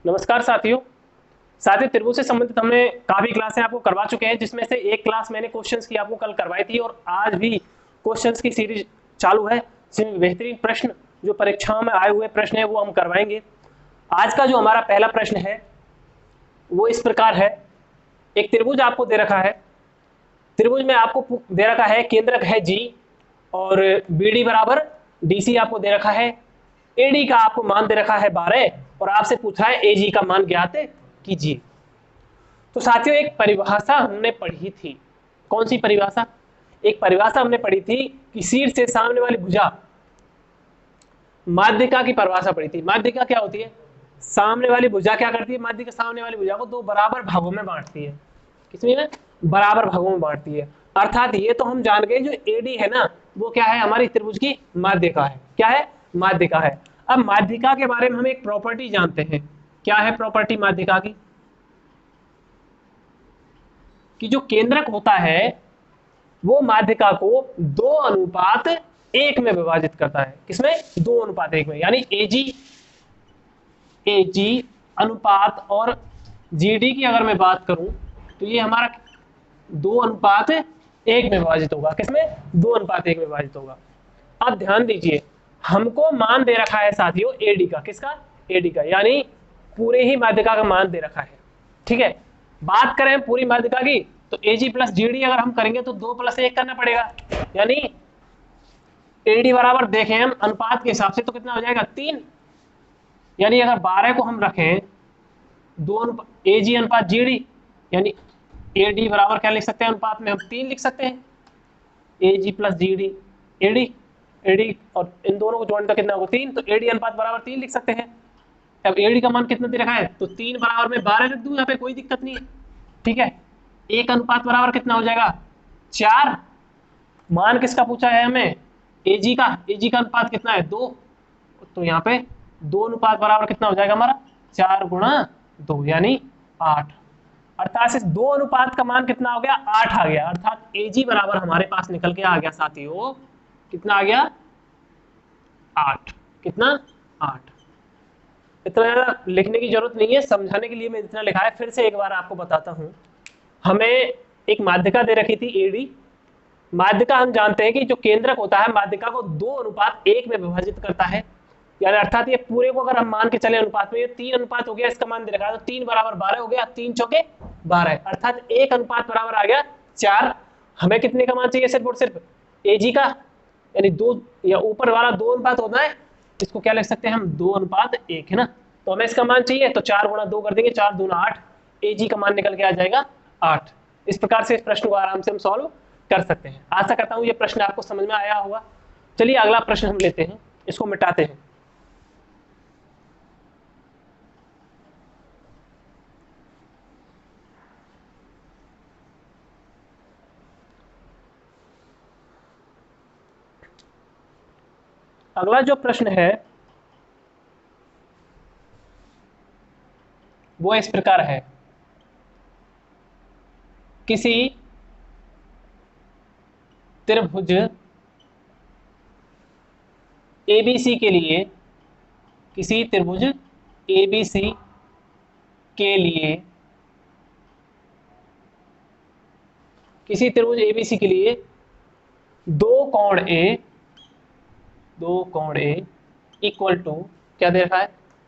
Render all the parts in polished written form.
नमस्कार साथियों त्रिभुज से संबंधित हमने काफी क्लासें आपको करवा चुके हैं, जिसमें से एक क्लास मैंने क्वेश्चंस की आपको कल करवाई थी और आज भी क्वेश्चंस की सीरीज चालू है, जिसमें बेहतरीन प्रश्न जो परीक्षाओं में आए हुए प्रश्न है वो हम करवाएंगे। आज का जो हमारा पहला प्रश्न है वो इस प्रकार है। एक त्रिभुज आपको दे रखा है, त्रिभुज में आपको दे रखा है केंद्रक है जी और बीडी बराबर डीसी आपको दे रखा है, एडी का आपको मान दे रखा है 12 और आपसे पूछा है एजी का मान ज्ञात कीजिए। तो साथियों एक परिभाषा हमने पढ़ी थी। कौन सी परिभाषा? एक परिभाषा हमने पढ़ी थी कि शीर्ष से सामने वाली भुजा माध्यिका की परिभाषा पढ़ी थी। माध्यिका क्या होती है? सामने वाली भुजा क्या करती है? माध्यिका सामने वाली भुजा को दो बराबर भागों में बांटती है। किसमें? बराबर भागों में बांटती है। अर्थात ये तो हम जान गए जो एडी है ना वो क्या है? हमारी त्रिभुज की माध्यिका है। क्या है? माध्यिका है। अब माध्यिका के बारे में हम एक प्रॉपर्टी जानते हैं। क्या है प्रॉपर्टी माध्यिका की? कि जो केंद्रक होता है वो माध्यिका को 2:1 में विभाजित करता है। किसमें? 2:1 में। यानी एजी अनुपात और जीडी की अगर मैं बात करूं तो ये हमारा 2:1 में विभाजित होगा। किसमें? 2:1 में विभाजित होगा। अब ध्यान दीजिए, हमको मान दे रखा है साथियों एडी का। किसका? एडी का, यानी पूरे ही माध्यिका का मान दे रखा है। ठीक है, बात करें पूरी माध्यिका की तो एजी प्लस जीडी अगर हम करेंगे तो 2+1 करना पड़ेगा। यानी एडी बराबर देखें हम अनुपात के हिसाब से तो कितना हो जाएगा? 3। यानी अगर 12 को हम रखें एजी अनुपात जीडी, यानी एडी बराबर क्या लिख सकते हैं? अनुपात में हम 3 लिख सकते हैं। एजी प्लस जीडी, एडी एडी और इन दोनों को जोड़ने तो कितना होगा? 3। तो एडी अनुपात बराबर 3 लिख सकते हैं। अब एडी का मान कितना दे रखा है? तो 3 बराबर में 12 रख दूं, यहाँ पे कोई दिक्कत नहीं है। ठीक है, 1 अनुपात बराबर कितना हो जाएगा? 4। मान किसका पूछा है हमें? एजी का। एजी का अनुपात कितना है? 2। तो यहाँ पे 2 अनुपात बराबर कितना हो जाएगा हमारा? 4×2 यानी 8। अर्थात इस 2 अनुपात का मान कितना हो गया? 8 आ गया। अर्थात एजी बराबर हमारे पास निकल के आ गया साथियों। कितना आ गया? 8। कितना? 8। इतना ज्यादा लिखने की जरूरत नहीं है, समझाने के लिए मैं इतना लिखा है। फिर से एक बार आपको बताता हूं। हमें एक माध्यिका दे रखी थी एडी। माध्यिका हम जानते हैं कि जो केंद्रक होता है माध्यिका को 2:1 में विभाजित करता है। यानी अर्थात ये पूरे को अगर हम मान के चले अनुपात में, ये 3 अनुपात हो गया, इसका मान दे रखा है तो 3 बराबर 12 हो गया। 3 चौके 12, अर्थात 1 अनुपात बराबर आ गया 4। हमें कितने का मान चाहिए? सिर्फ और सिर्फ एजी का, यानी 2 या ऊपर वाला 2 अनुपात होता है, इसको क्या लिख सकते हैं हम? 2:1 है ना। तो हमें इसका मान चाहिए तो 4×2 कर देंगे, 4×2 8। एजी का मान निकल के आ जाएगा 8। इस प्रकार से इस प्रश्न को आराम से हम सॉल्व कर सकते हैं। आशा करता हूं ये प्रश्न आपको समझ में आया होगा। चलिए अगला प्रश्न हम लेते हैं, इसको मिटाते हैं। अगला जो प्रश्न है वो इस प्रकार है। किसी त्रिभुज एबीसी के लिए, किसी त्रिभुज एबीसी के लिए, किसी त्रिभुज एबीसी के लिए दो कोण ए इक्वल टू क्या दे रखा है?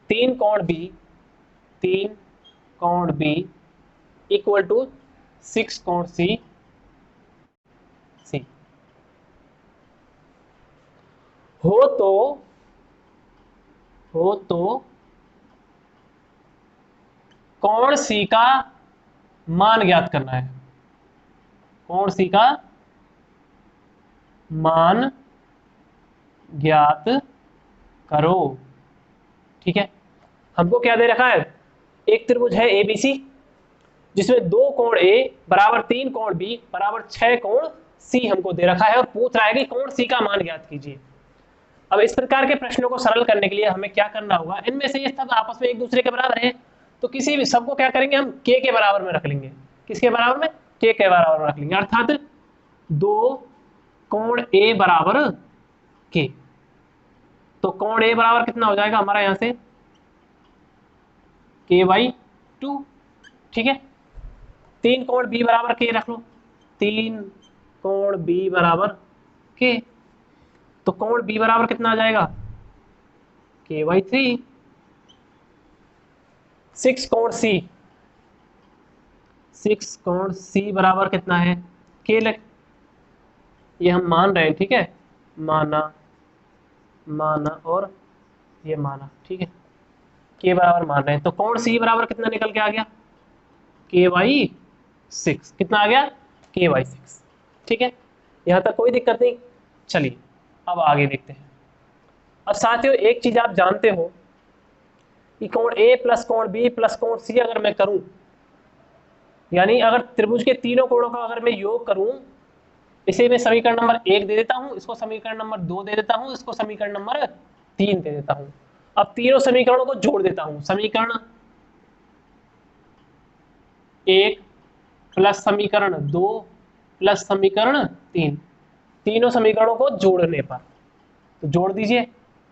3 कोण बी इक्वल टू 6 कोण सी हो तो कोण सी का मान ज्ञात करना है। कोण सी का मान ज्ञात करो। ठीक है, हमको क्या दे रखा है? एक त्रिभुज है एबीसी जिसमें 2 कोण ए बराबर 3 कोण बी बराबर 6 कोण सी हमको दे रखा है और पूछ रहा है कि कोण सी का मान ज्ञात कीजिए। अब इस प्रकार के प्रश्नों को सरल करने के लिए हमें क्या करना होगा? इनमें से ये सब आपस में एक दूसरे के बराबर है तो किसी भी सबको क्या करेंगे? हम के बराबर में रख लेंगे। किसके बराबर में? के बराबर में रख लेंगे। अर्थात 2 कोण ए बराबर के। तो कोण ए बराबर कितना हो जाएगा हमारा? यहां से KY2। ठीक है, 3 कोण B बराबर K रख लो, 3 कोण B बराबर K, तो कोण B बराबर कितना आ जाएगा KY3। 6 कोण C, 6 कोण C बराबर कितना है K लग, ये हम मान रहे हैं, ठीक है, माना माना और ये माना, ठीक है, K बराबर मान रहे हैं, तो कोण C बराबर कितना निकल के आ गया KY6, कितना आ गया KY6। ठीक है, यहां तक कोई दिक्कत नहीं। चलिए अब आगे देखते हैं। अब साथियों एक चीज आप जानते हो कि कोण A प्लस कोण B प्लस कोण C अगर मैं करूं, यानी अगर त्रिभुज के तीनों कोणों का अगर मैं योग करूं, इसे मैं समीकरण नंबर 1 दे देता हूं, इसको समीकरण नंबर 2 दे देता हूं, इसको समीकरण नंबर 3 दे देता हूं। अब तीनों समीकरणों को जोड़ देता हूं, समीकरण 1 प्लस समीकरण 2 प्लस समीकरण 3, तीनों समीकरणों को जोड़ने पर, तो जोड़ दीजिए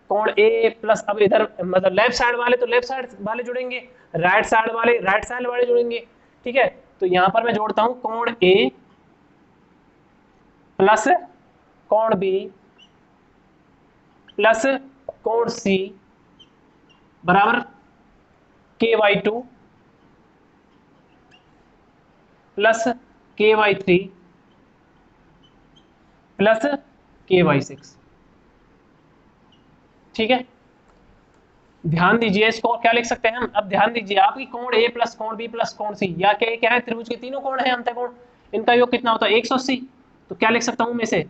कोण ए प्लस, अब इधर मतलब लेफ्ट साइड वाले तो लेफ्ट साइड वाले जुड़ेंगे, राइट साइड वाले राइट साइड वाले जुड़ेंगे। ठीक है, तो यहां पर मैं जोड़ता हूं कोण ए प्लस कोण बी प्लस कोण सी बराबर KY2 plus KY3 plus KY6। ठीक है, ध्यान दीजिए, इसको क्या लिख सकते हैं हम, अब ध्यान दीजिए आप कि कोण A प्लस कोण B प्लस कोण C, या क्या है, त्रिभुज के तीनों कोण है अंतःकोण, इनका योग कितना होता है 180। तो क्या लिख सकता हूं मैं इसे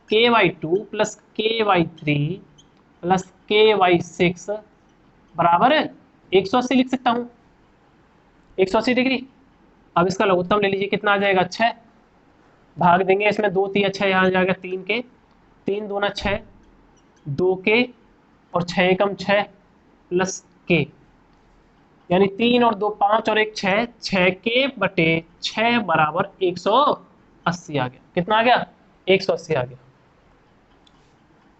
KY2 plus KY3 plus KY6 बराबर 180 लिख सकता हूं, 180 डिग्री। अब इसका लघुत्तम ले लीजिए, कितना आ जाएगा 6, भाग देंगे इसमें 2 3 6, यहाँ आ जाएगा 3 के, 3 दूना 6, 2 के और 6 एकम 6 प्लस के, यानी 3 और 2 5 और 1 6, 6 के बटे 6 बराबर 180 आ गया। कितना आ गया 180 आ गया।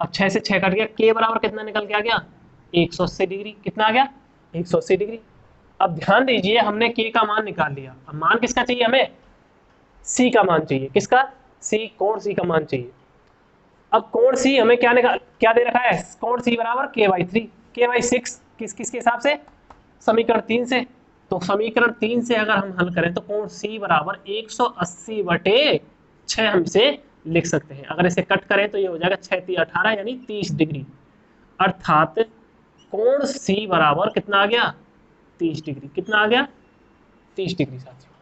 अब 6 से 6 कट गया, के बराबर कितना निकल के आ गया 180 डिग्री। कितना आ गया 180 डिग्री। अब ध्यान दीजिए हमने के का मान निकाल लिया, अब मान किसका चाहिए हमें, सी का मान चाहिए। किसका, सी, कोण सी का मान चाहिए। अब कोण सी हमें क्या दे रखा है, कोण सी बराबर KY3 KY6, किसके हिसाब से, समीकरण 3 से। तो समीकरण 3 से अगर हम हल करें तो कोण सी बराबर 180 बटे 6 हम इसे लिख सकते हैं। अगर इसे कट करें तो ये हो जाएगा 6 3 18 यानी 30 डिग्री, अर्थात कोण सी बराबर कितना आ गया 30 डिग्री। कितना आ गया 30 डिग्री साथियों।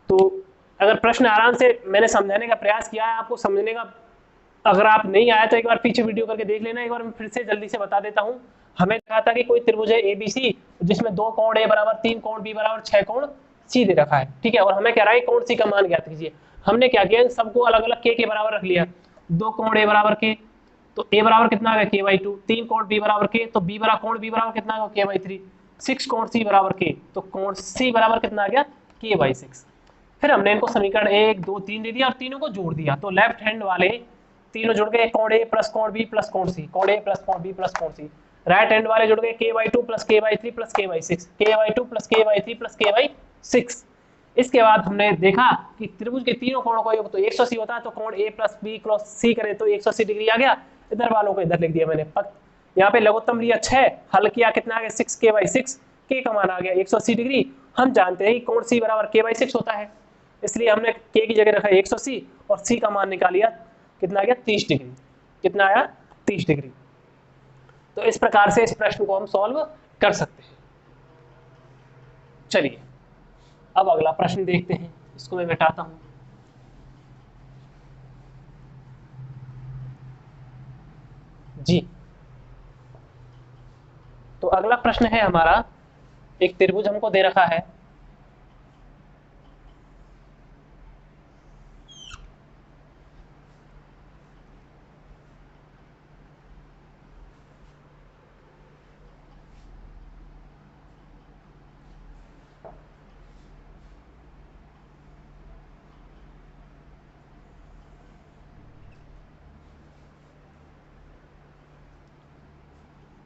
तो अगर प्रश्न आराम से मैंने समझाने का प्रयास किया है, आपको समझने का, अगर आप नहीं आया तो एक बार पीछे वीडियो करके देख लेना, एक बार मैं फिर से जल्दी से बता देता हूं। हमें कहा था कि कोई त्रिभुज है ABC जिसमें 2 कोण A बराबर 3 कोण B बराबर 6 कोण C दे रखा है। ठीक है, और हमें कह रहा है कोण C का मान ज्ञात कीजिए। हमने क्या किया, इन सबको अलग अलग के बराबर रख लिया। 2 कोण A बराबर K, तो A बराबर कितना आ गया KY2, 3 कोण B बराबर K, तो B बराबर कोण B बराबर कितना आ गया KY3, 6 कोण C बराबर K, तो कोण C बराबर कितना आ गया KY6। फिर हमने इनको समीकरण 1 2 3 दे दिया और तीनों को जोड़ दिया, तो लेफ्ट हैंड वाले तीनों जुड़ गए, कोण A प्लस कोण B प्लस कोण C, कोण A प्लस कोण B प्लस कोण C। राइट हैंड वाले जुड़ गए KY2 plus KY3 plus KY6, KY2 plus KY3 plus KY6। इसके बाद हमने देखा कि त्रिभुज के तीनों कोणों का योग तो 180 होता है, तो कोण A plus B cross C करें तो 180 डिग्री आ गया। इधर वालों को इधर लिख दिया मैंने, यहाँ पे लघुत्तम लिया 6, हल किया कितना आ गया 6 KY6, के का मान आ गया 180 डिग्री। हम जानते हैं कि कोण C बराबर KY6 होता है, इसलिए हमने के की जगह रखा 180 और सी का मान निकाल लिया, कितना आ गया 30 डिग्री। कितना आया 30 डिग्री। तो इस प्रकार से इस प्रश्न को हम सॉल्व कर सकते हैं। चलिए अब अगला प्रश्न देखते हैं, इसको मैं मिटाता हूं। जी, तो अगला प्रश्न है हमारा, एक त्रिभुज हमको दे रखा है,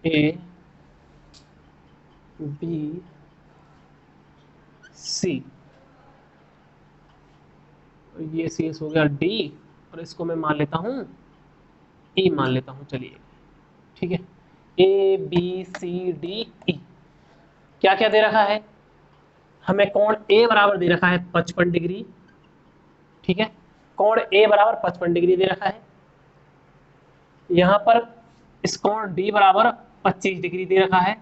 ए बी सी, ये सी एस हो गया डी, और इसको मैं मान लेता हूं ई मान लेता हूं, चलिए ठीक है। A B C D E, क्या क्या दे रखा है हमें? कोण ए बराबर दे रखा है 55 डिग्री, ठीक है। कोण ए बराबर 55 डिग्री दे रखा है। यहां पर इस कोण डी बराबर 25 डिग्री दे रखा है,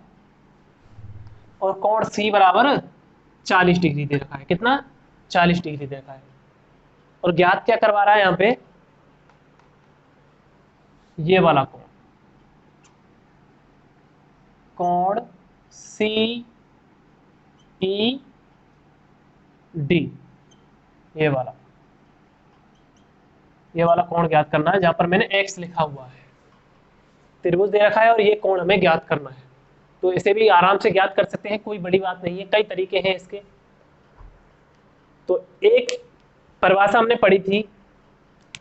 और कोण सी बराबर 40 डिग्री दे रखा है। कितना? 40 डिग्री दे रखा है। और ज्ञात क्या करवा रहा है यहां पे? ये वाला कोण, कोण सी ई डी, ये वाला कोण ज्ञात करना है, जहां पर मैंने एक्स लिखा हुआ है। त्रिभुज दे रखा है और ये कोण हमें ज्ञात करना है, तो इसे भी आराम से ज्ञात कर सकते हैं, कोई बड़ी बात नहीं है। कई तरीके हैं इसके। तो एक परिभाषा हमने पढ़ी थी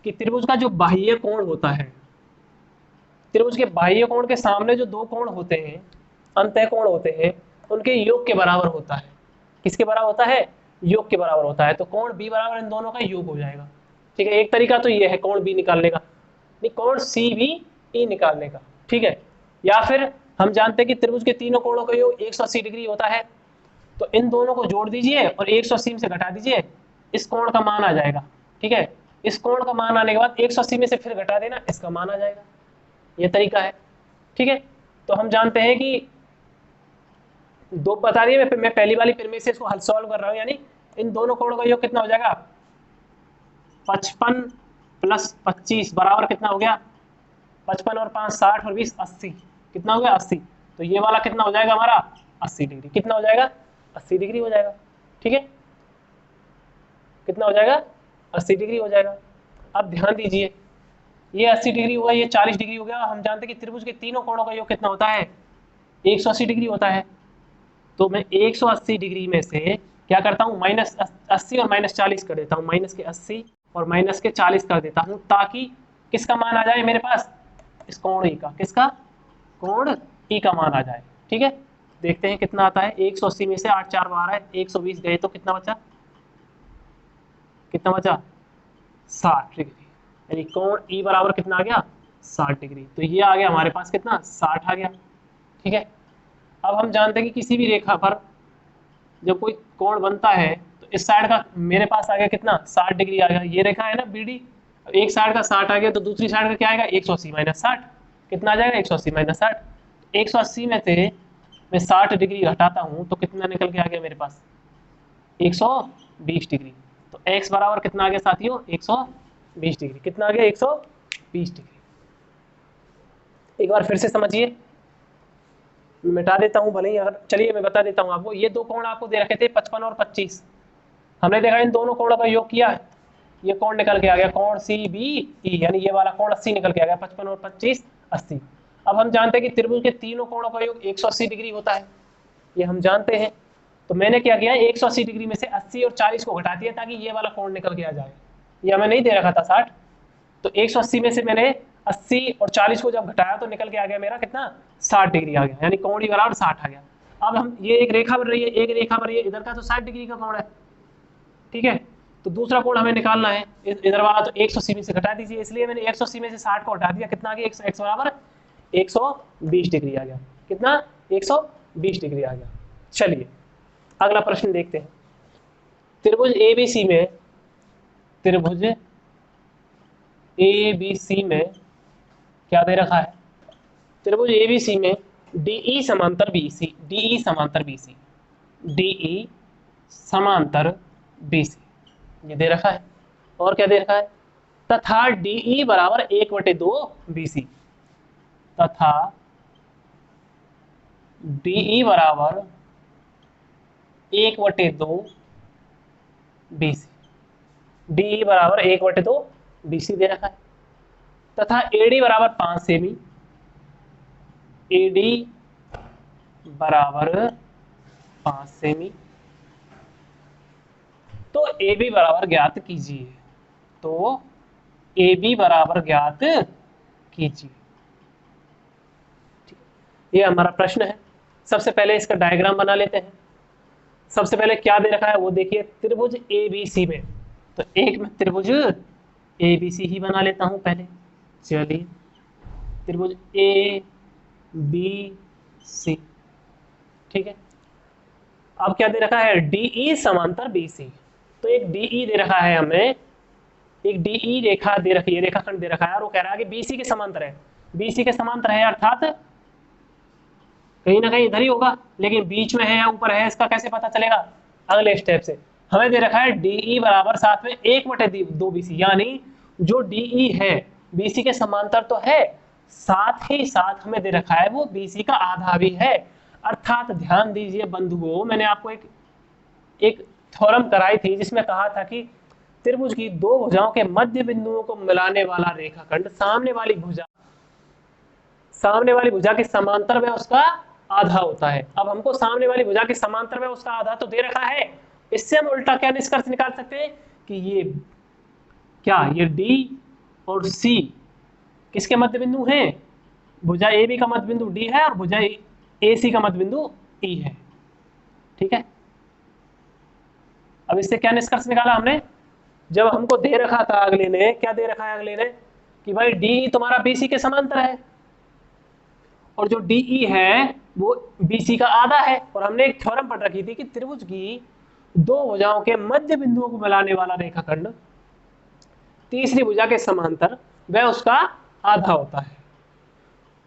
कि त्रिभुज का जो बाह्य कोण होता है, त्रिभुज के बाह्य कोण के सामने जो दो कोण होते हैं, अंतः कोण होते हैं, उनके योग के बराबर होता है। किसके बराबर होता है? योग के बराबर होता है। तो कोण बी बराबर इन दोनों का योग हो जाएगा, ठीक है। एक तरीका तो ये है कोण बी निकालने का, नहीं कोण सी बी ई निकालने का, ठीक है। या फिर हम जानते हैं कि त्रिभुज के तीनों कोणों का योग 180 डिग्री होता है, तो इन दोनों को जोड़ दीजिए और 180 से घटा दीजिए, इस कोण का मान आ जाएगा, ठीक है। इस कोण का मान आने के बाद 180 में से फिर घटा देना, इसका मान आ जाएगा। ये तरीका है, ठीक है। तो हम जानते हैं कि दो बता दिए, मैं पहली वाली फिर में से इसको हल सॉल्व कर रहा हूं, यानी इन दोनों कोणों का योग कितना हो जाएगा? 55 प्लस 25 बराबर कितना हो गया? 55 और 5 60 और 20 80, कितना हो गया? 80। तो ये वाला कितना हो जाएगा हमारा? 80 डिग्री। कितना हो जाएगा? 80 डिग्री हो जाएगा, ठीक है। कितना हो जाएगा? 80 डिग्री हो जाएगा। अब ध्यान दीजिए, ये 80 डिग्री हुआ, ये 40 डिग्री हो गया। हम जानते हैं कि त्रिभुज के तीनों कोणों का योग कितना होता है? 180 डिग्री होता है। तो मैं 180 डिग्री में से क्या करता हूँ? माइनस 80 और माइनस 40 कर देता हूँ, माइनस के 80 और माइनस के 40 कर देता हूँ, ताकि किसका मान आ जाए मेरे पास? इस कोण ई का। किसका? कोण ई का मान आ जाए, ठीक है। देखते हैं कितना आता है। 180 में से 8 4 12 है, 120 गए तो कितना बचा? कितना बचा? 60 डिग्री। यानी कोण ई बराबर कितना आ गया? 60 डिग्री। तो ये आ गया हमारे पास कितना? 60 आ गया, ठीक है। अब हम जानते हैं कि किसी भी रेखा पर जब कोई कोण बनता है तो इस साइड का मेरे पास आ गया कितना? 60 डिग्री आ गया। ये रेखा है ना बीडी, एक साइड का 60 आ गया, तो दूसरी साइड का क्या आएगा? 180 माइनस 60। कितना आ जाएगा? 180 माइनस 60। 180 में से मैं 60 डिग्री घटाता हूं तो कितना निकल के आ गया मेरे पास? 120 डिग्री। तो x बराबर कितना आ गया साथियों? 120 डिग्री। कितना आ गया? 120 डिग्री। एक बार फिर से समझिए, मिटा देता हूं भले ही, अगर चलिए मैं बता देता हूं आपको। ये दो कोण आपको दे रखे थे 55 और 25। हमने देखा इन दोनों कोणों का योग किया, ये कोण निकल के आ गया कोण सी बी ई, यानी ये वाला कोण 80 निकल के आ गया। 55 और 25 80। अब हम जानते हैं कि त्रिभुज के तीनों कोणों का योग 180 डिग्री होता है, ये हम जानते हैं। तो मैंने क्या किया? 180 डिग्री में से 80 और 40 को घटा दिया, ताकि ये वाला कोण निकल के आ जाए। ये हमें नहीं दे रखा था 60, तो 180 में से मैंने 80 और 40 को जब घटाया तो निकल के आ गया मेरा कितना? 60 डिग्री आ गया, यानी कोण ई बराबर 60 आ गया। अब हम ये एक रेखा बन रही है, एक रेखा बन रही है, इधर का तो 60 डिग्री का कोण है, ठीक है। तो दूसरा कोण हमें निकालना है, इधर वाला तो 180 में से घटा दीजिए, इसलिए मैंने 180 में से 60 को हटा दिया। कितना आ गया? x बराबर 120 डिग्री आ गया। कितना? 120 डिग्री आ गया। चलिए अगला प्रश्न देखते हैं। त्रिभुज एबीसी में, त्रिभुज एबीसी में क्या दे रखा है? त्रिभुज एबीसी में डीई समांतर बीसी, डीई समांतर बीसी, डीई समांतर बीसी, ये दे रखा है। और क्या दे रखा है? तथा डीई बराबर 1/2 बीसी, तथा डीई बराबर 1/2 बीसी, डीई बराबर 1/2 बीसी दे रखा है। तथा एडी बराबर 5 सेमी, एडी बराबर 5 सेमी। तो ए बी बराबर ज्ञात कीजिए, तो ए बी बराबर ज्ञात कीजिए। ये हमारा प्रश्न है। सबसे पहले इसका डायग्राम बना लेते हैं। सबसे पहले क्या दे रखा है वो देखिए, त्रिभुज ए बी सी में, तो एक में त्रिभुज ए बी सी ही बना लेता हूं पहले। चलिए, त्रिभुज ए बी सी, ठीक है। अब क्या दे रखा है, डीई समांतर बीसी, तो एक डीई दे रखा है हमें, एक डीई रेखा दे रखी है, रेखाखंड दे रखा है, और वो कह रहा है कि बीसी के समांतर है। बीसी के समांतर है अर्थात कहीं ना कहीं इधर ही होगा, लेकिन बीच में है या ऊपर है इसका कैसे पता चलेगा, अगले स्टेप से। हमें दे रखा है डीई बराबर साथ में 1/2 बीसी, यानी जो डीई है बीसी के समांतर तो है, साथ ही साथ हमें दे रखा है वो बीसी का आधा भी है। अर्थात ध्यान दीजिए बंधुओं, मैंने आपको एक थ्योरम कराई थी जिसमें कहा था कि त्रिभुज की दो भुजाओं के मध्य बिंदुओं को मिलाने वाला रेखाखंड सामने वाली भुजा के समांतर में उसका आधा होता है। अब हमको सामने वाली भुजा के समांतर में उसका आधा तो दे रखा है, इससे हम उल्टा क्या निष्कर्ष निकाल सकते हैं कि ये डी और सी किसके मध्य बिंदु हैं, भुजा ए बी का मध्य बिंदु डी है और भुजा ए सी का मध्य बिंदु ई है, ठीक है। अब इससे क्या निष्कर्ष निकाला हमने, जब हमको दे रखा था अगले ने, क्या दे रखा है अगले ने कि भाई डी तुम्हारा बीसी के समांतर है और जो डीई है वो बीसी का आधा है, और हमने एक थ्योरम पढ़ रखी थी कि त्रिभुज की दो भुजाओं के मध्य बिंदुओं को मिलाने वाला रेखाखंड तीसरी भुजा के समांतर वह उसका आधा होता है।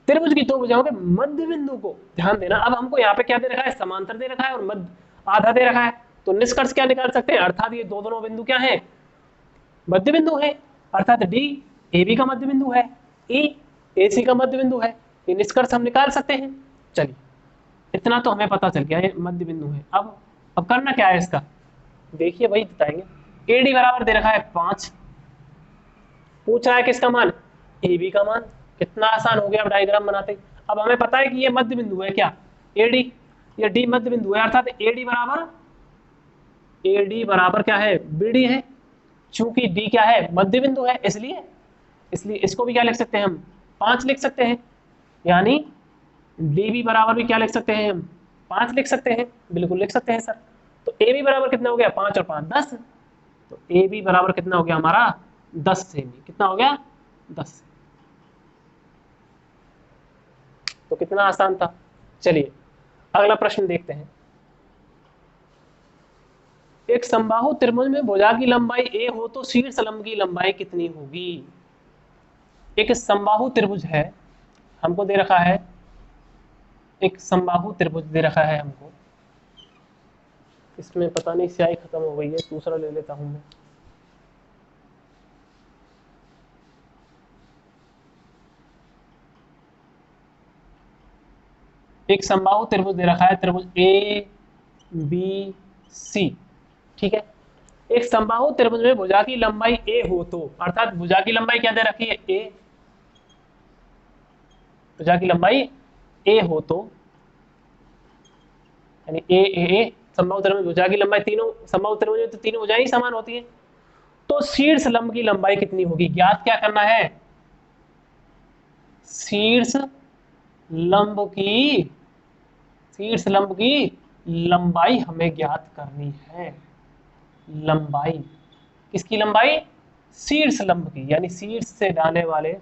त्रिभुज की दो भुजाओं के मध्य बिंदु को ध्यान देना, अब हमको यहाँ पे क्या दे रखा है, समांतर दे रखा है और मध्य आधा दे रखा है, तो निष्कर्ष क्या निकाल सकते हैं, अर्थात ये दोनों बिंदु क्या है, मध्य बिंदु है, अर्थात डी ए बी का मध्य बिंदु है, ई ए सी का मध्य बिंदु है, ये निष्कर्ष हम निकाल सकते हैं। चलिए, इतना तो हमें पता चल गया है मध्य बिंदु है। अब करना क्या है इसका, देखिए वही बताएंगे। ए डी बराबर दे रखा है 5, पूछ रहा है किसका मान, ए बी का मान। कितना आसान हो गया अब डायग्राम बनाते। अब हमें पता है कि ये मध्य बिंदु है क्या, ए डी, ये डी मध्य बिंदु है, अर्थात ए डी बराबर क्या है, बी डी है। चूंकि डी क्या है, मध्य बिंदु है, इसलिए इसको भी क्या लिख सकते हैं हम, 5 लिख सकते हैं, यानी डी बी बराबर भी क्या लिख सकते हैं हम, 5 लिख सकते हैं, बिल्कुल लिख सकते हैं सर। तो ए बी बराबर कितना हो गया, 5 और 5 10, तो ए बी बराबर कितना हो गया हमारा 10 सेमी, कितना हो गया 10। तो कितना आसान था। चलिए अगला प्रश्न देखते हैं। एक समबाहु त्रिभुज में भुजा की लंबाई ए हो तो शीर्ष लंब की लंबाई कितनी होगी। एक समबाहु त्रिभुज है, हमको दे रखा है, एक समबाहु त्रिभुज दे रखा है हमको, इसमें पता नहीं स्याही खत्म हो गई है, दूसरा ले लेता हूं मैं। एक समबाहु त्रिभुज दे रखा है, त्रिभुज ए बी सी, ठीक है। एक समबाहु त्रिभुज में भुजा की लंबाई ए हो तो, अर्थात भुजा की लंबाई क्या दे रखी है, ए, भुजा की लंबाई ए हो तो, यानी ए समबाहु त्रिभुज भुजा की लंबाई, तीनों समबाहु त्रिभुज में तो तीनों भुजाएं ही समान होती हैं, तो शीर्ष लंब की लंबाई कितनी होगी, ज्ञात क्या करना है, शीर्ष लंब की लंबाई हमें ज्ञात करनी है। लंबाई किसकी लंबाई, शीर्ष लंब की, यानी शीर्ष से जाने वाले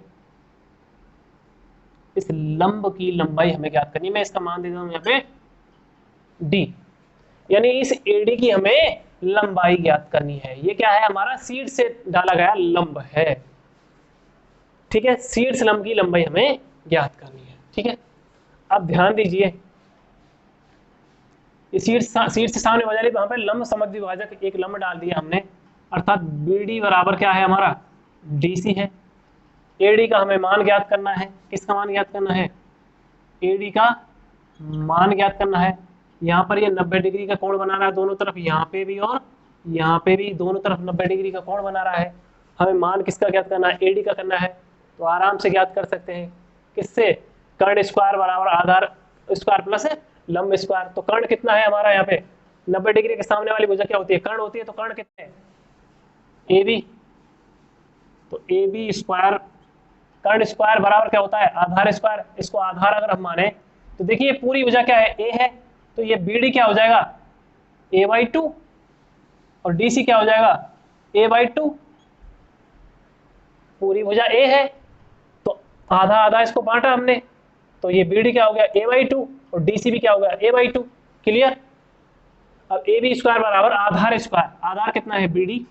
इस लंब की लंबाई हमें ज्ञात करनी। मैं इसका मान देता हूं यहाँ पे डी, यानी इस एडी की हमें लंबाई ज्ञात करनी है। ये क्या है, हमारा शीर्ष से डाला गया लंब है, ठीक है। शीर्ष लंब की लंबाई हमें ज्ञात करनी है, ठीक है। अब ध्यान दीजिए, शीर्ष से सामने भुजा ली, वहां पर लंब समद्विभाजक एक लंब डाल दिया हमने, अर्थात बीडी बराबर क्या है हमारा, डीसी है। एडी का हमें मान ज्ञात करना है, किसका मान ज्ञात करना है, एडी का मान ज्ञात करना है। यहाँ पर ये 90 डिग्री का कोण बना रहा है दोनों तरफ, यहाँ पे भी और यहाँ पे भी दोनों तरफ 90 डिग्री का कोण बना रहा है। हमें मान किसका ज्ञात करना है, एडी का करना है, तो आराम से ज्ञात कर सकते हैं, किससे, कर्ण स्क्वायर बराबर आधार स्क्वायर प्लस लंब स्क्वायर। तो कर्ण कितना है हमारा, यहाँ पे 90 डिग्री के सामने वाली भुजा क्या होती है, कर्ण होती है, तो कर्ण कितने, ए बी, तो ए बी स्क्वायर, कर्ण स्क्वायर बराबर क्या होता है, आधार स्क्वायर। इसको आधार अगर हम माने तो देखिए पूरी भुजा क्या है, ए है, तो ये बी डी क्या हो जाएगा, a/2, और डी सी क्या हो जाएगा, a/2। पूरी भुजा ए है तो आधा आधा इसको बांटा हमने, तो ये बी डी क्या हो गया, a/2, और डी सी भी क्या हो गया, a/2। क्लियर। अब ए बी स्क्वायर बराबर आधार स्क्वायर, आधार कितना है, बी डी,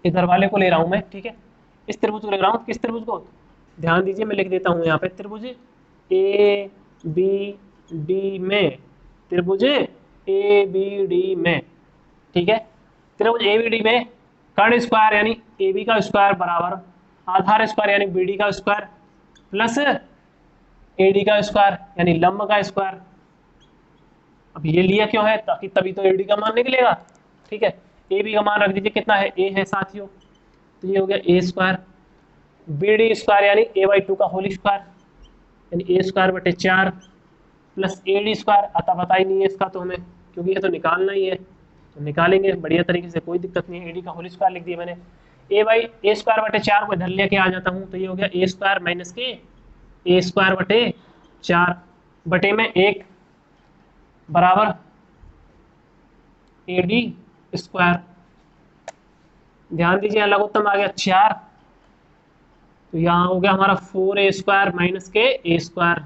इधर वाले को ले रहा हूं मैं, ठीक है, इस त्रिभुज को ले रहा हूं, किस त्रिभुज को, ध्यान दीजिए मैं लिख देता हूं यहाँ पे, त्रिभुज ए बी डी में, त्रिभुज ए बी डी में, ठीक है। त्रिभुज ए बी डी में कर्ण स्क्वायर यानी ए बी का स्क्वायर बराबर आधार स्क्वायर यानी बी डी का स्क्वायर प्लस ए डी का स्क्वायर यानी लंब का स्क्वायर। अब ये लिया क्यों है, ताकि तभी तो ए डी का मान निकलेगा, ठीक है। ए बी का मान रख दीजिए, कितना है, ए है साथियों, तो ये हो गया ए स्क्वायर, बी डी स्क्वायर यानी a/2 का होल स्क्वायर यानी ए स्क्वायर बटे 4 प्लस ए डी स्क्वायर, अतः पता ही नहीं है इसका तो हमें, क्योंकि ये तो निकालना ही है, तो निकालेंगे बढ़िया तरीके से, कोई दिक्कत नहीं है। ए डी का होल स्क्वायर लिख दिया मैंने, ए स्क्वायर बटे 4 को इधर लेके आ जाता हूँ, तो ये हो गया ए स्क्वायर माइनस के ए स्क्वायर बटे 4 बटे में 1 बराबर ए डी स्क्वायर। ध्यान दीजिए लघुत्तम आ गया 4, तो यहाँ हो गया हमारा 4a स्क्वायर माइनस के ए स्क्वायर,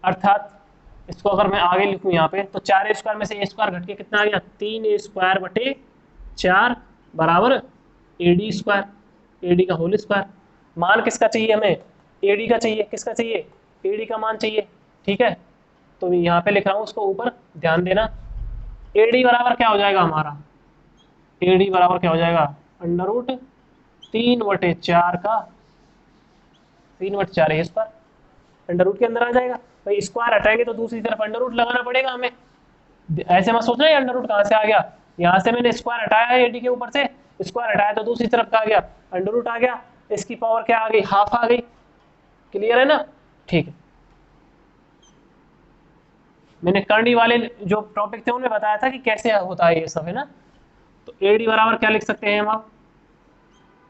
अर्थात इसको अगर मैं आगे लिखूं यहाँ पे तो 4a स्क्वायर में से ए स्क्वायर घट के कितना आ गया, 3a स्क्वायर बटे 4 बराबर A D square, A D का होल स्क्वायर। मान किसका चाहिए हमें, ए डी का चाहिए, किसका चाहिए, ए डी का मान चाहिए, ठीक है। तो यहाँ पे लिख रहा हूँ उसको ऊपर, ध्यान देना, ए डी बराबर क्या हो जाएगा हमारा, ए डी बराबर क्या हो जाएगा, अंडर रूट 3/4 का 3/4 ए स्क्वायर, अंडर रूट के अंदर आ जाएगा। भाई स्क्वायर हटाएंगे तो दूसरी तरफ अंडर रूट लगाना पड़ेगा हमें, ऐसे मत सोचना ये अंडर रूट कहाँ से आ गया, यहाँ से मैंने स्क्वायर हटाया है एडी के ऊपर से, स्क्वायर हटाया तो दूसरी तरफ का आ गया, अंडर रूट आ गया, इसकी पावर क्या आ गई, हाफ आ गई। क्लियर है ना, ठीक है। मैंने कर्णी वाले जो टॉपिक थे उनमें बताया था कि कैसे होता है ये सब, है ना। तो ए डी बराबर क्या लिख सकते हैं हम, आप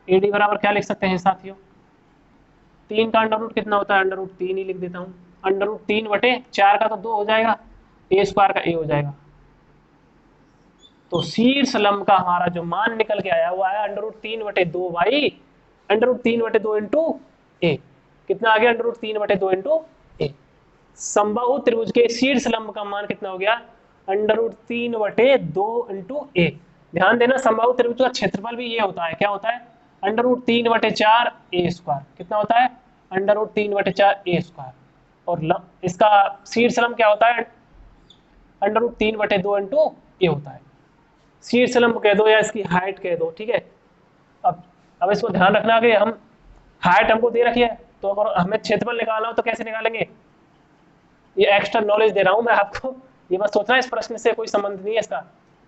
ए डी बराबर क्या लिख सकते हैं साथियों, 3 का अंडर रूट कितना होता है, अंडर रूट 3 ही लिख देता हूँ, अंडर रूट 3/4 का तो 2 हो जाएगा, ए स्क्वायर का ए हो जाएगा। तो शीर्ष लंब का हमारा जो मान निकल के आया वो आया under root 3/2 by under root 3/2 into a, कितना आ गया, अंडर रूट 3/2 इंटू ए। समबाहु त्रिभुज के शीर्ष लंब का मान कितना हो गया, अंडर रूट 3/2 इंटू ए। ध्यान देना समबाहु त्रिभुज का क्षेत्रफल भी ये होता है, क्या होता है, अंडर रूट 3/4 ए स्क्वायर, कितना होता है, अंडर रूट 3/4 ए स्क्वायर, और इसका शीर्ष लंब क्या होता है, अंडर रूट 3/2 इंटू ए होता है। शीर्ष लंब कह दो या इसकी हाइट कह दो, ठीक है। अब इसको ध्यान रखना कि हम हाइट हमको दे रखी है, तो अगर हमें क्षेत्रफल निकालना हो तो कैसे निकालेंगे, ये एक्स्ट्रा नॉलेज दे रहा हूं मैं आपको, ये बस सोचना इस प्रश्न से कोई संबंध नहीं है इसका।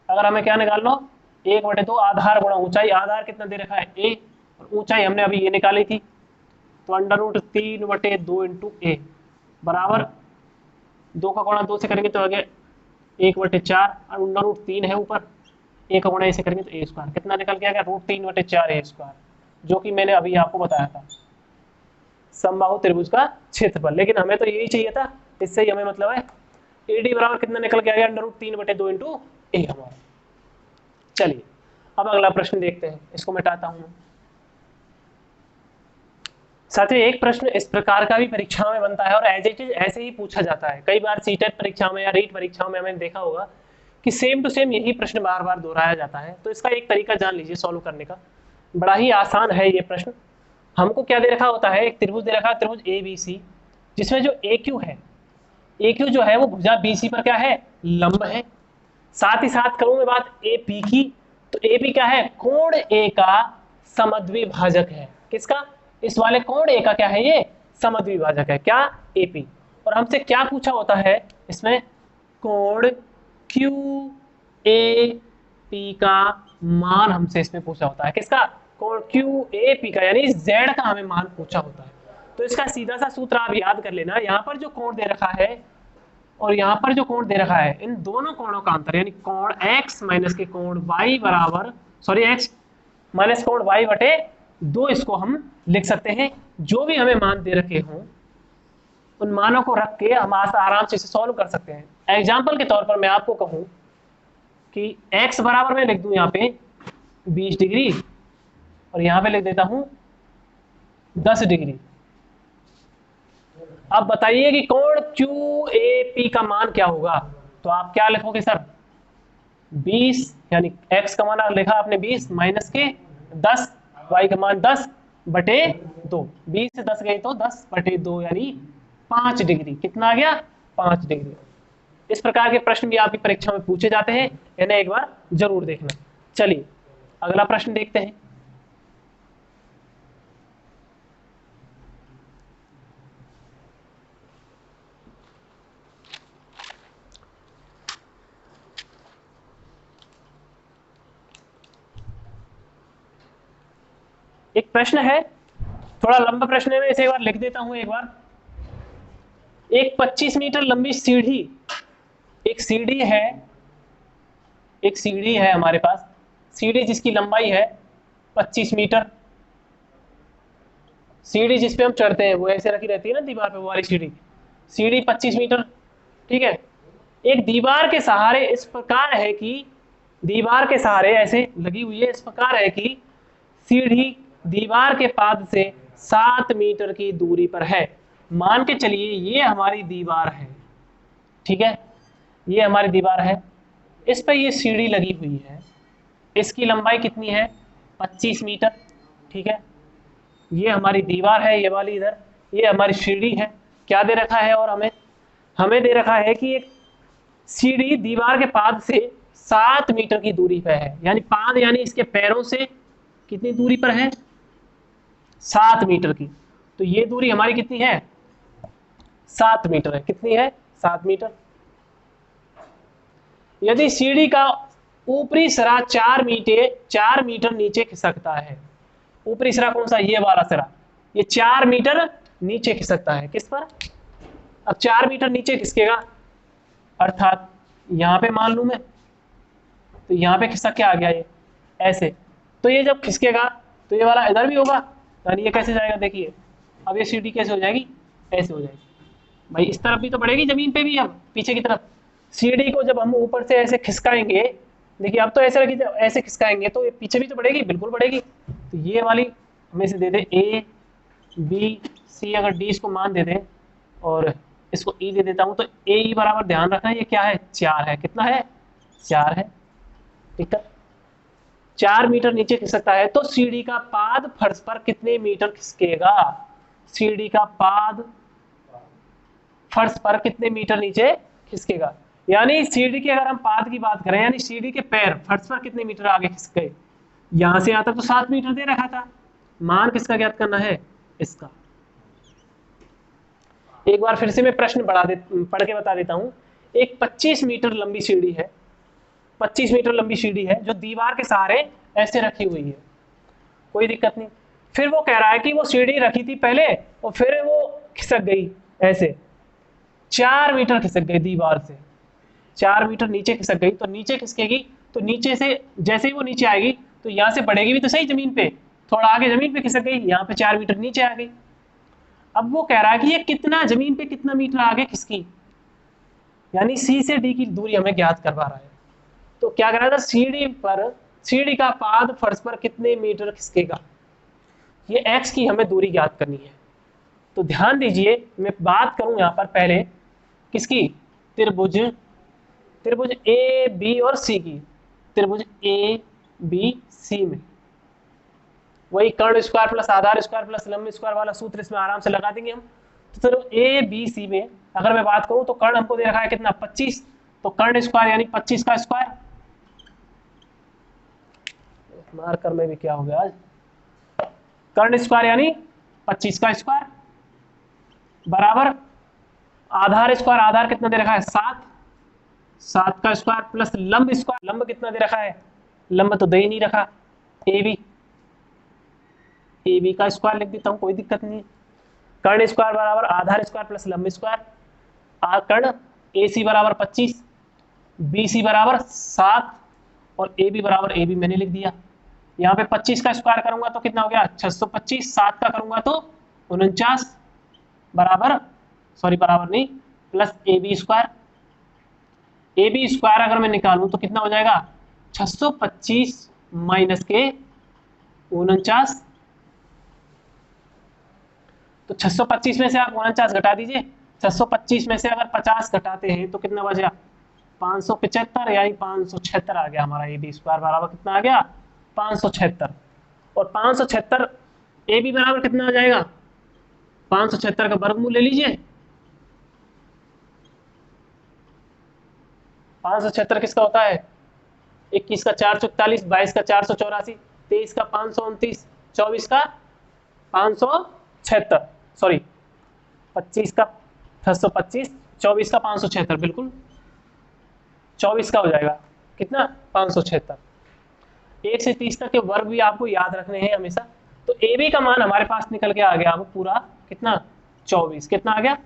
अगर हमें क्या निकालना हो, 1/2 आधार गुणा ऊंचाई, आधार कितना दे रखा है ए, और ऊंचाई हमने अभी ये निकाली थी, तो अंडर रूट 3/2 इंटू ए बराबर 2 का गुणा 2 से करेंगे तो आ गया 1/4, अंडर रूट 3 है ऊपर, ए का गुणा ऐसे करेंगे तो ए स्क्वायर, कितना निकल के आ गया, रूट 3/4 ए स्क्वायर, जो कि मैंने अभी आपको बताया था समबाहु त्रिभुज का क्षेत्रफल। लेकिन हमें तो यही चाहिए था, इससे ही हमें मतलब है, ए डी बराबर कितना निकल के आ गया, अंडर रूट 3/2 इंटू ए हमारा। चलिए अब अगला प्रश्न देखते हैं, इसको मिटाता हूं। साथियों एक प्रश्न इस प्रकार का भी परीक्षा में बनता है और एज इट इज ऐसे ही पूछा जाता है। कई बार सीटेट परीक्षा में या रीट परीक्षाओं में हमें देखा होगा कि सेम टू सेम यही प्रश्न बार बार दोहराया जाता है। तो इसका एक तरीका जान लीजिए सॉल्व करने का, बड़ा ही आसान है ये प्रश्न। हमको क्या दे रखा होता है, एक त्रिभुज दे रखा है, त्रिभुज ए बी सी, जिसमें जो ए क्यू है, ए क्यू जो है वो भुजा बी सी पर क्या है, लंब है। साथ ही साथ करूं मैं बात ए पी की, तो ए पी क्या है, कोण ए का समद्विभाजक है। किसका, इस वाले कोण ए का क्या है, ये समद्विभाजक है, क्या, ए पी। और हमसे क्या पूछा होता है इसमें, कोण क्यू ए पी का मान हमसे इसमें पूछा होता है। किसका, कोण क्यू ए पी का, यानी जेड का हमें मान पूछा होता है। तो इसका सीधा सा सूत्र आप याद कर लेना, यहाँ पर जो कोण दे रखा है और यहाँ पर जो कोण दे रखा है, इन दोनों कोणों का अंतर, यानी कोण x माइनस के कोण y बराबर, सॉरी x माइनस कोण y बटे 2, इसको हम लिख सकते हैं। जो भी हमें मान दे रखे हों, उन मानों को रख के हम आराम से इसे सॉल्व कर सकते हैं। एग्जाम्पल के तौर पर मैं आपको कहूं कि x बराबर मैं लिख दूं यहाँ पे 20 डिग्री और यहाँ पे लिख देता हूं 10 डिग्री। अब बताइए कि कोण QAP का मान क्या होगा। तो आप क्या लिखोगे सर, 20 यानी x का मान लिखा आपने 20 माइनस के 10, y का मान 10 बटे 2, 20 से 10 गए तो 10 बटे 2 यानी 5 डिग्री। कितना आ गया, 5 डिग्री। इस प्रकार के प्रश्न भी आपकी परीक्षा में पूछे जाते हैं, इन्हें एक बार जरूर देखना। चलिए अगला प्रश्न देखते हैं। एक प्रश्न है, थोड़ा लंबा प्रश्न है, मैं इसे एक बार लिख देता हूं एक बार। एक 25 मीटर लंबी सीढ़ी, एक सीढ़ी है हमारे पास, सीढ़ी जिसकी लंबाई है 25 मीटर। सीढ़ी जिस पे हम चढ़ते हैं वो ऐसे रखी रहती है ना दीवार पे, वो वाली सीढ़ी, सीढ़ी 25 मीटर, ठीक है। एक दीवार के सहारे इस प्रकार है कि, दीवार के सहारे ऐसे लगी हुई है, इस प्रकार है कि सीढ़ी दीवार के पाद से 7 मीटर की दूरी पर है। मान के चलिए ये हमारी दीवार है, ठीक है, ये हमारी दीवार है, इस पर ये सीढ़ी लगी हुई है, इसकी लंबाई कितनी है 25 मीटर, ठीक है। ये हमारी दीवार है, ये वाली इधर, ये हमारी सीढ़ी है। क्या दे रखा है, और हमें दे रखा है कि एक सीढ़ी दीवार के पाद से 7 मीटर की दूरी पर है, यानी पाद यानी इसके पैरों से कितनी दूरी पर है, 7 मीटर की। तो ये दूरी हमारी कितनी है, 7 मीटर है। कितनी है, 7 मीटर। यदि सीढ़ी का ऊपरी सिरा 4 मीटर नीचे खिसकता है, ऊपरी सिरा कौन सा, ये वाला सिरा, ये 4 मीटर नीचे खिसकता है, किस पर, अब 4 मीटर नीचे खिसकेगा, अर्थात यहां पे मान लू मैं, तो यहां पे खिसक के आ गया ये ऐसे, तो ये जब खिसकेगा तो ये वाला इधर भी होगा, यानी ये कैसे जाएगा, देखिए अब ये सीढ़ी कैसे हो जाएगी, ऐसे हो जाएगी भाई, इस तरफ भी तो बढ़ेगी जमीन पे भी, अब पीछे की तरफ सीढ़ी को जब हम ऊपर से ऐसे खिसकाएंगे, देखिए अब तो ऐसे रखी, ऐसे खिसकाएंगे तो ये पीछे भी तो बढ़ेगी, बिल्कुल बढ़ेगी। तो ये वाली हमें से दे दे ABC, अगर D इसको मान दे दे और इसको E दे देता हूं, तो AE बराबर, ध्यान रखना ये क्या है, 4 है। कितना है, 4 है, ठीक है। 4 मीटर नीचे खिसकता है, तो सीढ़ी का पाद फर्श पर कितने मीटर खिसकेगा, सीढ़ी का पाद फर्श पर कितने मीटर नीचे खिसकेगा। यानी सीढ़ी के अगर हम पाद की बात करें, यानी सीढ़ी के पैर फर्श पर कितने मीटर आगे खिसक गए, यहां से यहां तक तो 7 मीटर दे रखा था। मान किसका ज्ञात करना है, इसका। एक बार फिर से मैं प्रश्न पढ़ के बता देता हूं। एक 25 मीटर लंबी सीढ़ी है, 25 मीटर लंबी सीढ़ी है जो दीवार के सहारे ऐसे रखी हुई है, कोई दिक्कत नहीं। फिर वो कह रहा है कि वो सीढ़ी रखी थी पहले और फिर वो खिसक गई ऐसे, 4 मीटर खिसक गई दीवार से, 4 मीटर नीचे खिसक गई। तो नीचे खिसकेगी तो नीचे से जैसे ही वो नीचे आएगी तो यहाँ से बढ़ेगी भी तो सही जमीन पे, थोड़ा आगे जमीन पे खिसक गई, यहाँ पे 4 मीटर नीचे आ गई। अब वो कह रहा है कि ये कितना जमीन पे कितना मीटर आगे खिसकी, यानी C से D की दूरी हमें ज्ञात करवा रहा है। तो क्या करा था, सीढ़ी का पाद फर्श पर कितने मीटर खिसकेगा, ये x की हमें दूरी ज्ञात करनी है। तो ध्यान दीजिए, मैं बात करूं यहां पर पहले किसकी, त्रिभुज AB और C की, त्रिभुज ABC में वही कर्ण स्क्वायर प्लस आधार स्क्वायर प्लस लंब स्क्वायर वाला सूत्र इसमें आराम से लगा देंगे हम। तो चलो ABC में अगर मैं बात करूं तो कर्ण हमको दे रखा है कितना, 25, तो कर्ण स्क्वायर यानी 25 का स्क्वायर, मार्कर में भी क्या हो गया आज, कर्ण स्क्वायर यानी 25 का स्क्वायर बराबर आधार स्क्वायर, आधार कितना दे रखा है 7 का स्क्वायर प्लस लंब स्क्वायर, लंब कितना दे रखा है, लंब तो दे ही नहीं रखा, AB का स्क्वायर लिख देता हूं, कोई दिक्कत नहीं। कर्ण स्क्वायर बराबर आधार स्क्वायर प्लस लंब स्क्वायर, कर्ण AC बराबर 25, BC बराबर 7 और AB बराबर AB मैंने लिख दिया। यहाँ पे 25 का स्क्वायर करूंगा तो कितना हो गया 625, 7 का करूंगा तो 49 बराबर सॉरी बराबर नहीं, plus A B square. A B square अगर मैं निकालूं तो कितना हो जाएगा 625 माइनस के 49। तो 625 में से आप 49 घटा दीजिए। 625 में से अगर 50 घटाते हैं तो कितना बचा 575, यानी 576 आ गया हमारा ए बी स्क्वायर बराबर कितना आ गया 576। और 576 ए बी बराबर कितना आ जाएगा 576 का वर्गमूल ले लीजिए। 576 किसका होता है 21 का 441, 22 का 484, 23 का 529, 24 का 576, सॉरी 25 का 625, 24 का 576, बिल्कुल 24 का हो जाएगा कितना 576। 1 से 30 तक के वर्ग भी आपको याद रखने हैं हमेशा। तो ए बी का मान हमारे पास निकल के आ गया अब पूरा कितना 24, कितना आ गया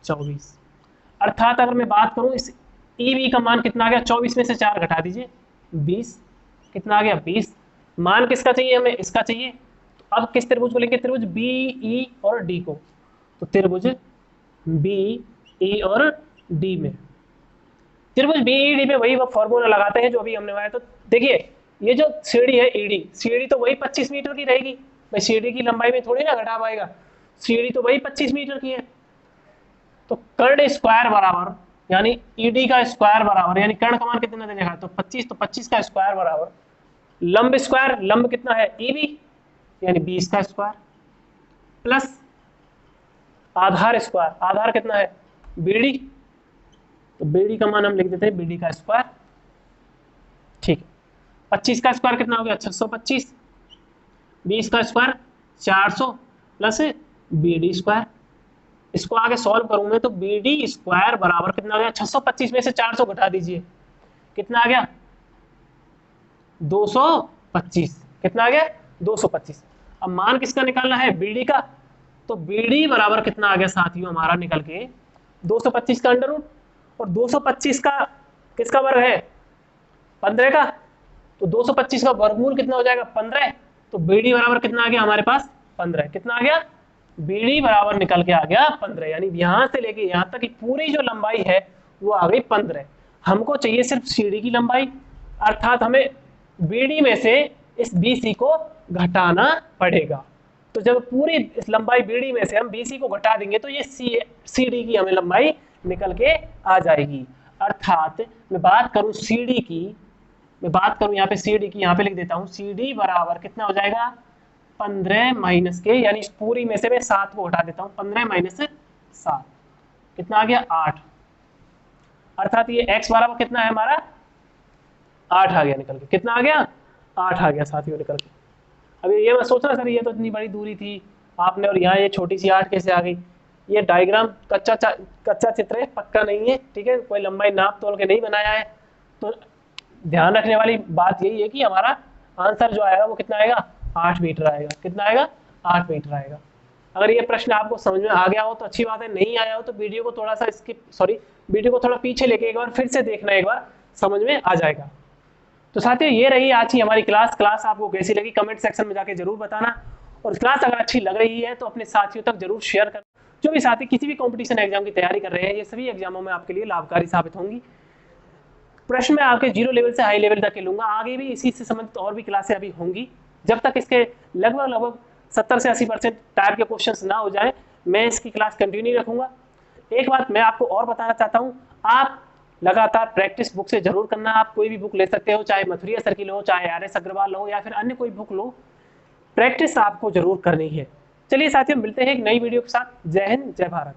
24। अर्थात अगर मैं बात करूं इस ई बी का मान कितना आ गया 24 में से 4 घटा दीजिए 20, कितना आ गया 20। मान किसका चाहिए हमें इसका चाहिए। तो अब किस त्रिभुज को लेंगे त्रिभुज बी ई और डी को। तो त्रिभुज बी ई और डी में त्रिभुज बी ई डी में वही फॉर्मूला लगाते हैं जो अभी हमने बनाया। तो देखिए ये जो सीढ़ी है ईडी, सीढ़ी तो वही 25 मीटर की रहेगी भाई, सीढ़ी की लंबाई में थोड़ी ना घटा पाएगा, सीढ़ी तो वही 25 मीटर की है। तो कर्ण स्क्वायर बराबर यानी ईडी का स्क्वायर बराबर यानी कर्ण का मान कितना देने का तो 25, तो 25 का स्क्वायर बराबर लंब स्क्वायर, लंब कितना है ईबी यानी 20 का स्क्वायर, प्लस आधार स्क्वायर, आधार कितना है बीडी, तो बीडी का मान हम लिख देते हैं बीडी का स्क्वायर। ठीक है 25 का स्क्वायर कितना हो गया 625, 20 का स्क्वायर 400 प्लस बीडी स्क्वायर। इसको आगे सॉल्व करूं मैं तो बीडी स्क्वायर बराबर कितना आ गया 625 में से 400 घटा दीजिए कितना आ गया 225, कितना आ गया 225। अब मान किसका निकालना है बीडी का, तो बीडी बराबर कितना आ गया साथियों हमारा निकल के 225 का अंडर रूट, और 225 का किसका वर्ग है 15 का, तो 225 का वर्गमूल कितना हो जाएगा 15। तो बीडी बराबर कितना आ गया हमारे पास 15, कितना आ गया बीडी बराबर निकल के आ गया 15, यानी यहां से लेके यहां तक की पूरी जो लंबाई है वो आ गई 15। हमको चाहिए सिर्फ सीडी की लंबाई, अर्थात हमें बीडी में से इस बीसी को घटाना पड़ेगा। तो जब पूरी इस लंबाई बीडी में से हम बीसी को घटा देंगे तो ये सीडी की हमें लंबाई निकल के आ जाएगी। अर्थात मैं बात करूं सीडी की, मैं बात करूं यहाँ पे सीडी की, यहाँ पे लिख देता हूं सीडी बराबर कितना हो जाएगा 15 माइनस के, यानी इस पूरी में से मैं 7 को हटा देता हूं 15 माइनस 7 कितना आ गया 8। अर्थात ये x बराबर कितना है हमारा 8 आ गया निकल के, कितना आ गया 8 आ गया साथियों निकल के। अभी ये मैं सोच रहा सर ये तो इतनी बड़ी दूरी थी आपने और यहाँ ये छोटी सी 8 कैसे आ गई। ये डायग्राम कच्चा चित्र है, पक्का नहीं है, ठीक है, कोई लंबाई नाप तोल के नहीं बनाया है। तो ध्यान रखने वाली बात यही है कि हमारा आंसर जो आएगा वो कितना आएगा 8 मीटर आएगा, कितना आएगा 8 मीटर आएगा। अगर ये प्रश्न आपको समझ में आ गया हो तो अच्छी बात है, नहीं आया हो तो वीडियो को थोड़ा सा वीडियो को थोड़ा पीछे लेके एक बार फिर से देखना, एक बार समझ में आ जाएगा। तो साथियों ये रही आज की हमारी क्लास आपको कैसी लगी कमेंट सेक्शन में जाके जरूर बताना, और क्लास अगर अच्छी लग रही है तो अपने साथियों तक जरूर शेयर करना। जो भी साथी किसी भी कंपटीशन एग्जाम की तैयारी कर रहे हैं ये सभी एग्जामों में आपके लिए लाभकारी साबित होंगी। प्रश्न में आपके 0 लेवल से हाई लेवल तक के लूंगा, आगे भी इसी से संबंधित और भी क्लासें अभी होंगी। जब तक इसके लगभग 70 से 80% टाइप के क्वेश्चंस ना हो जाए मैं इसकी क्लास कंटिन्यू रखूंगा। एक बात मैं आपको और बताना चाहता हूं, आप लगातार प्रैक्टिस बुक से जरूर करना। आप कोई भी बुक ले सकते हो, चाहे मथुरिया सर्किल हो, चाहे RS अग्रवाल हो, या फिर अन्य कोई बुक लो, प्रैक्टिस आपको जरूर करनी है। चलिए साथियों मिलते हैं एक नई वीडियो के साथ। जय हिंद जय भारत।